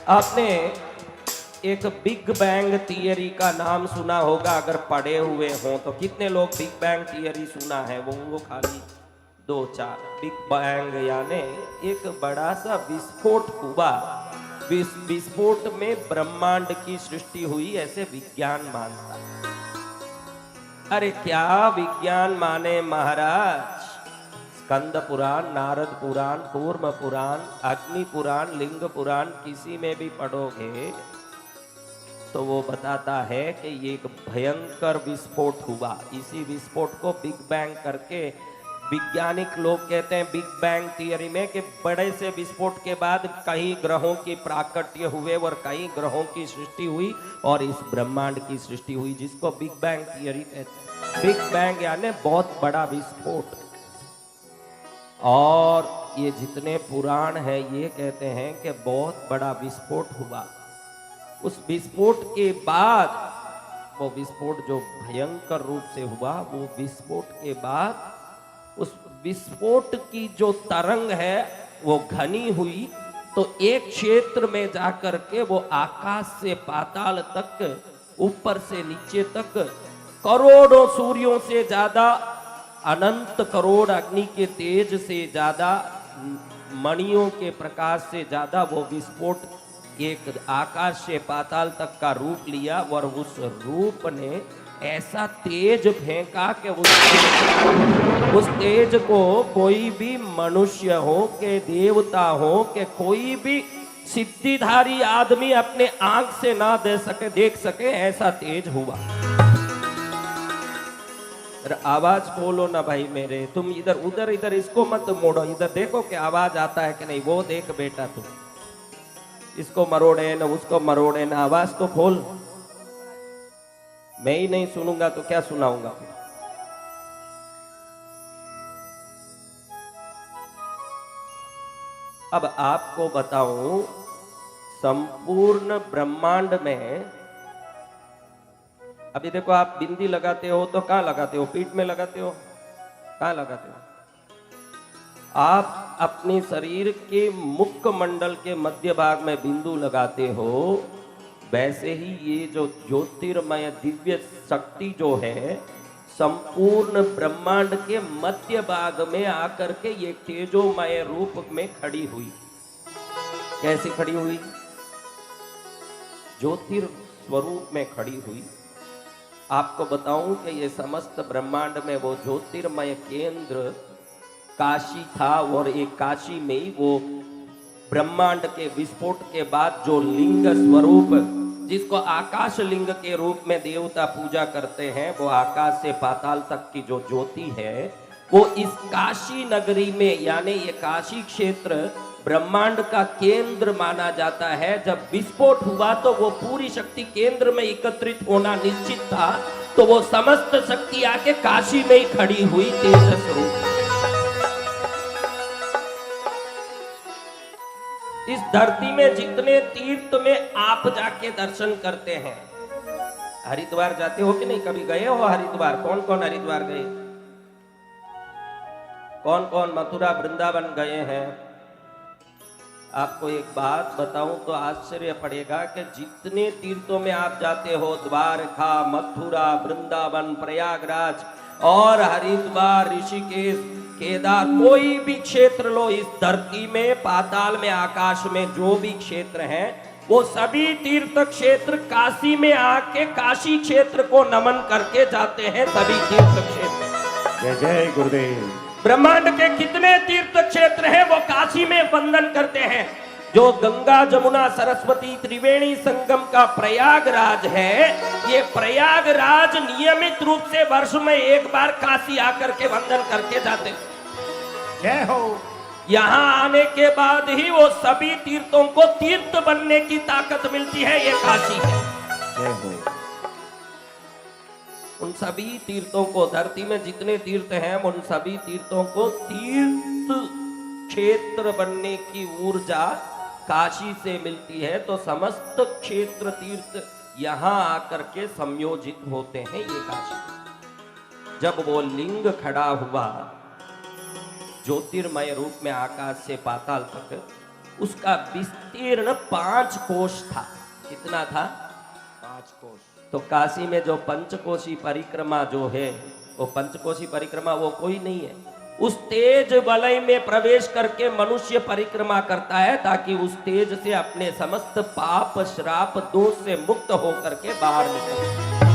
आपने एक big bang theory का नाम सुना होगा, अगर पढ़े हुए हों तो। कितने लोग बिग बैंग थियरी सुना है? वो खाली दो चार। बिग बैंग यानी एक बड़ा सा विस्फोट हुआ, विस्फोट में ब्रह्मांड की सृष्टि हुई, ऐसे विज्ञान मानता है। अरे क्या विज्ञान माने महाराज! स्कंद पुराण, नारद पुराण, कूर्म पुराण, अग्नि पुराण, लिंग पुराण, किसी में भी पढ़ोगे तो वो बताता है कि ये एक भयंकर विस्फोट हुआ। इसी विस्फोट को बिग बैंग करके वैज्ञानिक लोग कहते हैं, बिग बैंग थियरी में, कि बड़े से विस्फोट के बाद कई ग्रहों की प्राकट्य हुए और कई ग्रहों की सृष्टि हुई और इस ब्रह्मांड की सृष्टि हुई, जिसको बिग बैंग थियरी कहते हैं। बिग बैंग यानी बहुत बड़ा विस्फोट। और ये जितने पुराण है ये कहते हैं कि बहुत बड़ा विस्फोट हुआ। उस विस्फोट के बाद, वो विस्फोट जो भयंकर रूप से हुआ, वो विस्फोट के बाद उस विस्फोट की जो तरंग है वो घनी हुई, तो एक क्षेत्र में जाकर के वो आकाश से पाताल तक, ऊपर से नीचे तक, करोड़ों सूर्यों से ज्यादा, अनंत करोड़ अग्नि के तेज से ज्यादा, मणियों के प्रकाश से ज्यादा वो विस्फोट एक आकाश से पाताल तक का रूप लिया। और उस रूप ने ऐसा तेज फेंका कि उस तेज को कोई भी मनुष्य हो के देवता हो के कोई भी सिद्धिधारी आदमी अपने आंख से ना देख सके, ऐसा तेज हुआ। आवाज खोलो ना भाई मेरे, तुम इधर उधर इधर इसको मत मोड़ो, इधर देखो कि आवाज आता है कि नहीं। वो देख बेटा, तुम इसको मरोड़े ना उसको मरोड़े ना, आवाज तो खोल। मैं ही नहीं सुनूंगा तो क्या सुनाऊंगा? अब आपको बताऊं, संपूर्ण ब्रह्मांड में, अभी देखो आप बिंदी लगाते हो तो कहां लगाते हो? पीठ में लगाते हो? कहां लगाते हो? आप अपने शरीर के मुख मंडल के मध्य भाग में बिंदु लगाते हो। वैसे ही ये जो ज्योतिर्मय दिव्य शक्ति जो है, संपूर्ण ब्रह्मांड के मध्य भाग में आकर के ये तेजोमय रूप में खड़ी हुई। कैसे खड़ी हुई? ज्योतिर स्वरूप में खड़ी हुई। आपको बताऊं कि ये समस्त ब्रह्मांड में वो ज्योतिर्मय केंद्र काशी था, और एक काशी में ही वो ब्रह्मांड के विस्फोट के बाद जो लिंग स्वरूप, जिसको आकाश लिंग के रूप में देवता पूजा करते हैं, वो आकाश से पाताल तक की जो ज्योति है, वो इस काशी नगरी में, यानी ये काशी क्षेत्र ब्रह्मांड का केंद्र माना जाता है। जब विस्फोट हुआ तो वो पूरी शक्ति केंद्र में एकत्रित होना निश्चित था, तो वो समस्त शक्ति आके काशी में ही खड़ी हुई तेज स्वरूप। इस धरती में जितने तीर्थ में आप जाके दर्शन करते हैं, हरिद्वार जाते हो कि नहीं? कभी गए हो हरिद्वार? कौन कौन हरिद्वार गए? कौन कौन मथुरा वृंदावन गए हैं? आपको एक बात बताऊं तो आश्चर्य पड़ेगा कि जितने तीर्थों में आप जाते हो, द्वारका, मथुरा, वृंदावन, प्रयागराज और हरिद्वार, ऋषिकेश, केदार, कोई भी क्षेत्र लो इस धरती में, पाताल में, आकाश में, जो भी क्षेत्र हैं, वो सभी तीर्थ क्षेत्र काशी में आके काशी क्षेत्र को नमन करके जाते हैं। सभी तीर्थ क्षेत्र, जय जय गुरुदेव। ब्रह्मांड के कितने तीर्थ क्षेत्र हैं वो काशी में वंदन करते हैं। जो गंगा, जमुना, सरस्वती, त्रिवेणी संगम का प्रयागराज है, ये प्रयागराज नियमित रूप से वर्ष में एक बार काशी आकर के वंदन करके जाते हैं। जय हो। यहाँ आने के बाद ही वो सभी तीर्थों को तीर्थ बनने की ताकत मिलती है। ये काशी है। जय हो। उन सभी तीर्थों को, धरती में जितने तीर्थ हैं, उन सभी तीर्थों को तीर्थ क्षेत्र बनने की ऊर्जा काशी से मिलती है। तो समस्त क्षेत्र तीर्थ यहाँ आकर के संयोजित होते हैं। ये काशी, जब वो लिंग खड़ा हुआ ज्योतिर्मय रूप में आकाश से पाताल तक, उसका विस्तीर्ण 5 कोश था। कितना था? 5 कोश। तो काशी में जो पंचकोशी परिक्रमा जो है, वो पंचकोशी परिक्रमा वो कोई नहीं है। उस तेज वलय में प्रवेश करके मनुष्य परिक्रमा करता है ताकि उस तेज से अपने समस्त पाप श्राप दोष से मुक्त होकर के बाहर निकले।